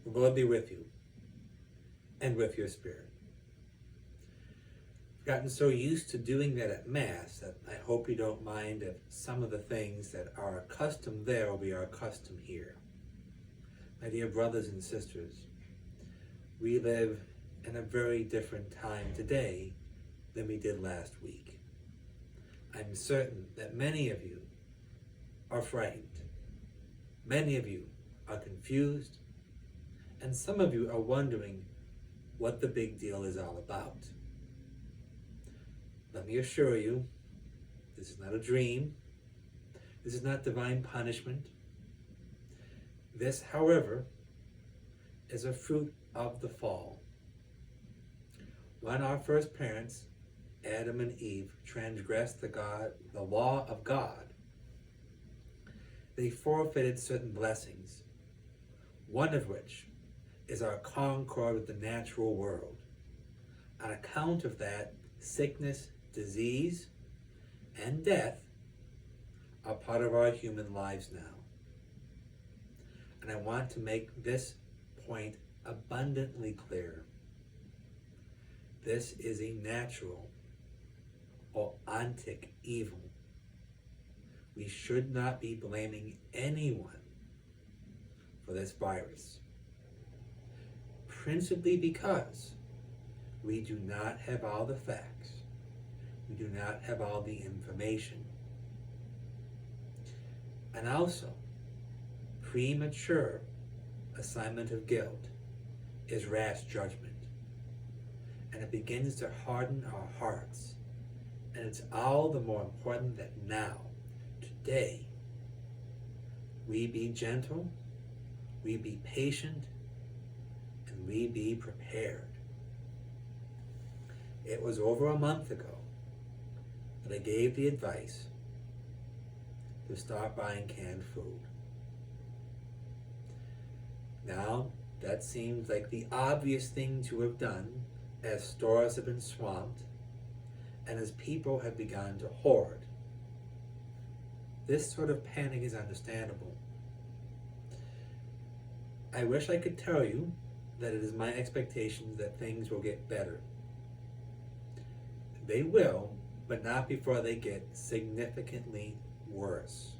The Lord be with you and with your spirit. I've gotten so used to doing that at Mass that I hope you don't mind if some of the things that are accustomed there will be our custom here. My dear brothers and sisters, we live in a very different time today than we did last week. I'm certain that many of you are frightened. Many of you are confused, and some of you are wondering what the big deal is all about. Let me assure you, this is not a dream. This is not divine punishment. This, however, is a fruit of the fall. When our first parents, Adam and Eve, transgressed the law of God, they forfeited certain blessings, one of which is our concord with the natural world. On account of that, sickness, disease, and death are part of our human lives now. And I want to make this point abundantly clear. This is a natural or ontic evil. We should not be blaming anyone for this virus, principally because we do not have all the facts. We do not have all the information. And also, premature assignment of guilt is rash judgment. And it begins to harden our hearts. And it's all the more important that now, today, we be gentle, we be patient, and we be prepared. It was over a month ago that I gave the advice to start buying canned food. Now, that seems like the obvious thing to have done as stores have been swamped and as people have begun to hoard. This sort of panic is understandable. I wish I could tell you that it is my expectation that things will get better. They will, but not before they get significantly worse.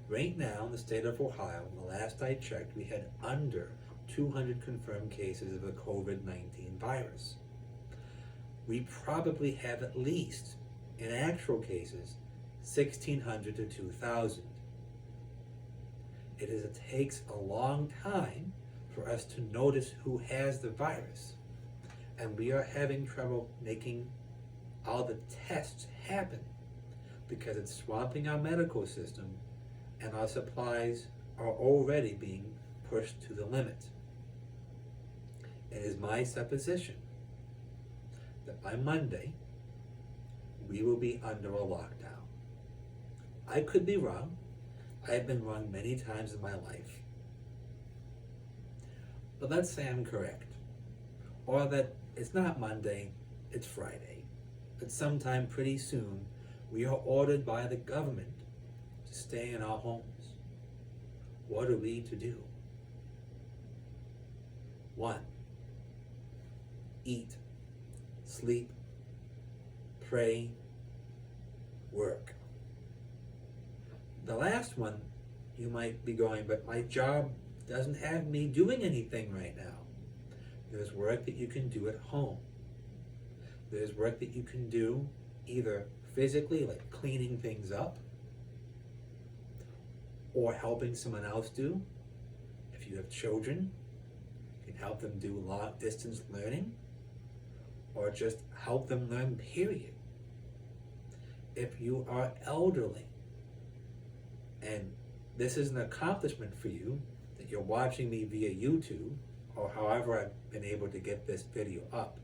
Right now, in the state of Ohio, the last I checked, we had under 200 confirmed cases of the COVID-19 virus. We probably have at least, in actual cases, 1,600 to 2,000. It takes a long time for us to notice who has the virus, and we are having trouble making all the tests happen because it's swamping our medical system and our supplies are already being pushed to the limit. It is my supposition that by Monday, we will be under a lockdown. I could be wrong. I have been wrong many times in my life. But let's say I'm correct. Or that it's not Monday, it's Friday. But sometime pretty soon, we are ordered by the government to stay in our homes. What are we to do? 1. Eat, sleep, pray, work. The last one, you might be going, but my job doesn't have me doing anything right now. There's work that you can do at home. There's work that you can do either physically, like cleaning things up, or helping someone else do. If you have children, you can help them do long distance learning, or just help them learn, period. If you are elderly, and this is an accomplishment for you, that you're watching me via YouTube, or however I've been able to get this video up,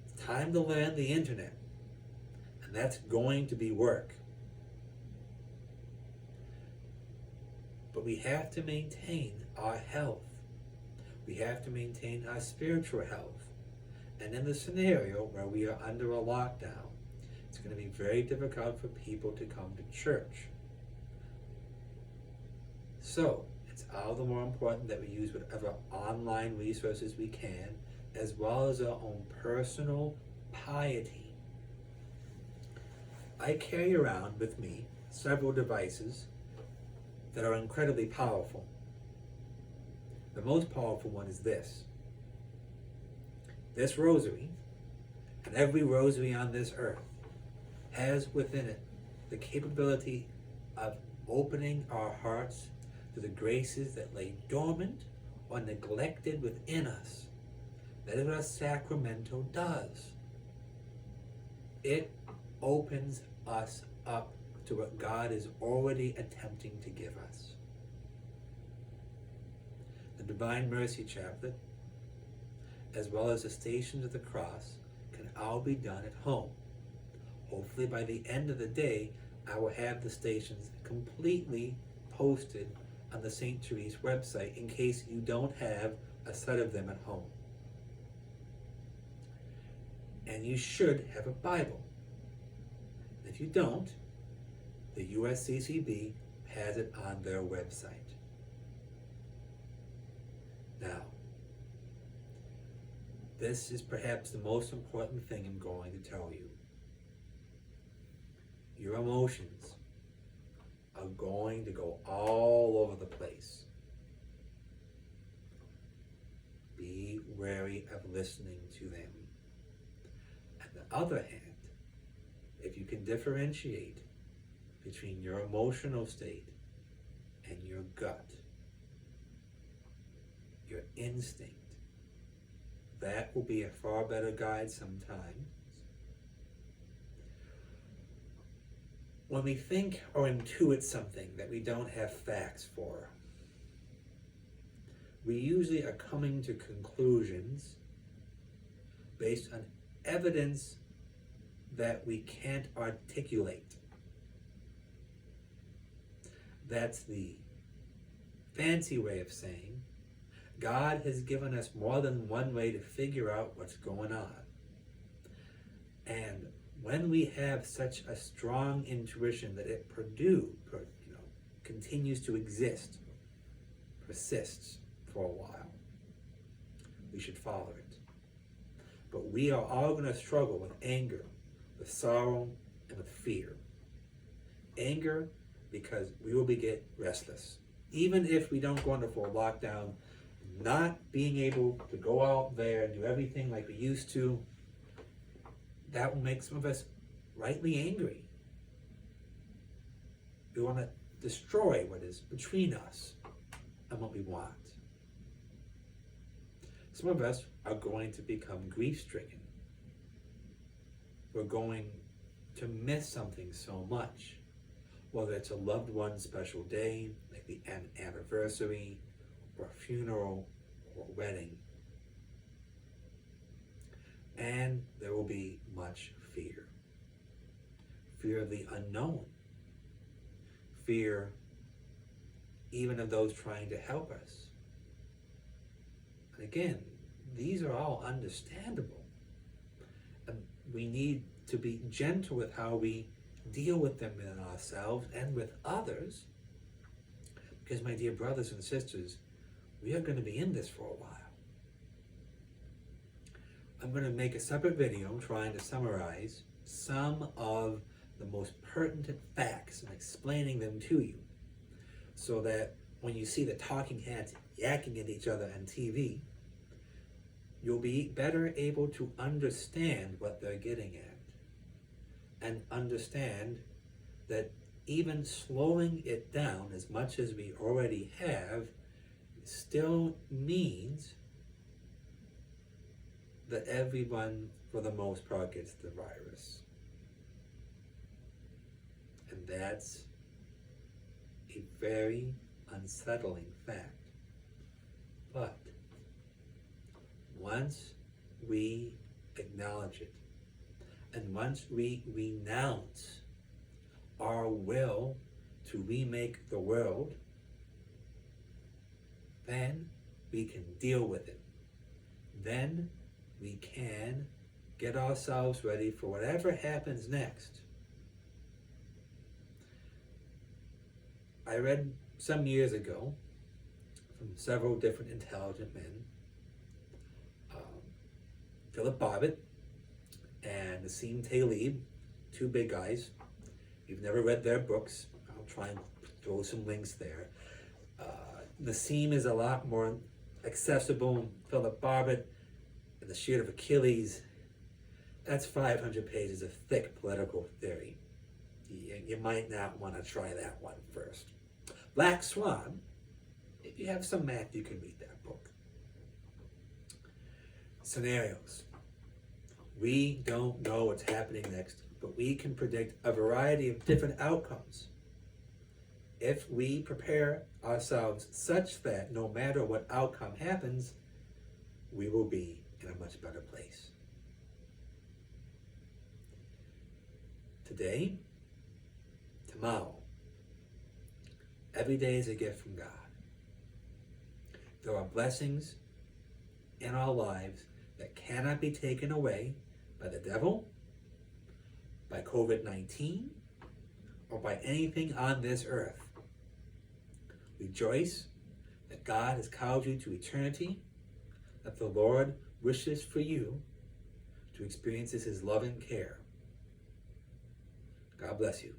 it's time to learn the internet, and that's going to be work. But we have to maintain our health. We have to maintain our spiritual health. And in the scenario where we are under a lockdown, it's going to be very difficult for people to come to church. So, it's all the more important that we use whatever online resources we can, as well as our own personal piety. I carry around with me several devices that are incredibly powerful. The most powerful one is this. This rosary, and every rosary on this earth, has within it the capability of opening our hearts to the graces that lay dormant or neglected within us. That is what a sacramento does. It opens us up to what God is already attempting to give us. The Divine Mercy Chaplet, as well as the Stations of the Cross, can all be done at home. Hopefully by the end of the day, I will have the stations completely posted on the St. Therese website in case you don't have a set of them at home. And you should have a Bible. If you don't, the USCCB has it on their website. Now, this is perhaps the most important thing I'm going to tell you. Your emotions are going to go all over the place. Be wary of listening to them. On the other hand, if you can differentiate between your emotional state and your gut, your instinct, that will be a far better guide sometimes. When we think or intuit something that we don't have facts for, we usually are coming to conclusions based on evidence that we can't articulate. That's the fancy way of saying God has given us more than one way to figure out what's going on. And when we have such a strong intuition that it continues to exist, persists for a while, we should follow it. But we are all going to struggle with anger, with sorrow, and with fear. Anger, because we will get restless. Even if we don't go into full lockdown, not being able to go out there and do everything like we used to, that will make some of us rightly angry. We want to destroy what is between us and what we want. Some of us are going to become grief-stricken. We're going to miss something so much, whether it's a loved one's special day, like the anniversary, or funeral, or wedding. And there will be much fear. Fear of the unknown. Fear even of those trying to help us. And again, these are all understandable. And we need to be gentle with how we deal with them in ourselves and with others. Because my dear brothers and sisters, we are going to be in this for a while. I'm going to make a separate video trying to summarize some of the most pertinent facts and explaining them to you, so that when you see the talking heads yakking at each other on TV, you'll be better able to understand what they're getting at, and understand that even slowing it down as much as we already have still means that everyone, for the most part, gets the virus. And that's a very unsettling fact. But once we acknowledge it, and once we renounce our will to remake the world, then we can deal with it. Then we can get ourselves ready for whatever happens next. I read some years ago from several different intelligent men, Philip Bobbitt and Nassim Taleb, two big guys. If you've never read their books, I'll try and throw some links there. Nassim is a lot more accessible. Philip Bobbitt and the Shield of Achilles, that's 500 pages of thick political theory. You might not want to try that one first. Black Swan, if you have some math, you can read that book. Scenarios. We don't know what's happening next, but we can predict a variety of different outcomes if we prepare ourselves such that no matter what outcome happens, we will be in a much better place. Today, tomorrow, every day is a gift from God. There are blessings in our lives that cannot be taken away by the devil, by COVID-19, or by anything on this earth. Rejoice that God has called you to eternity, that the Lord wishes for you to experience His love and care. God bless you.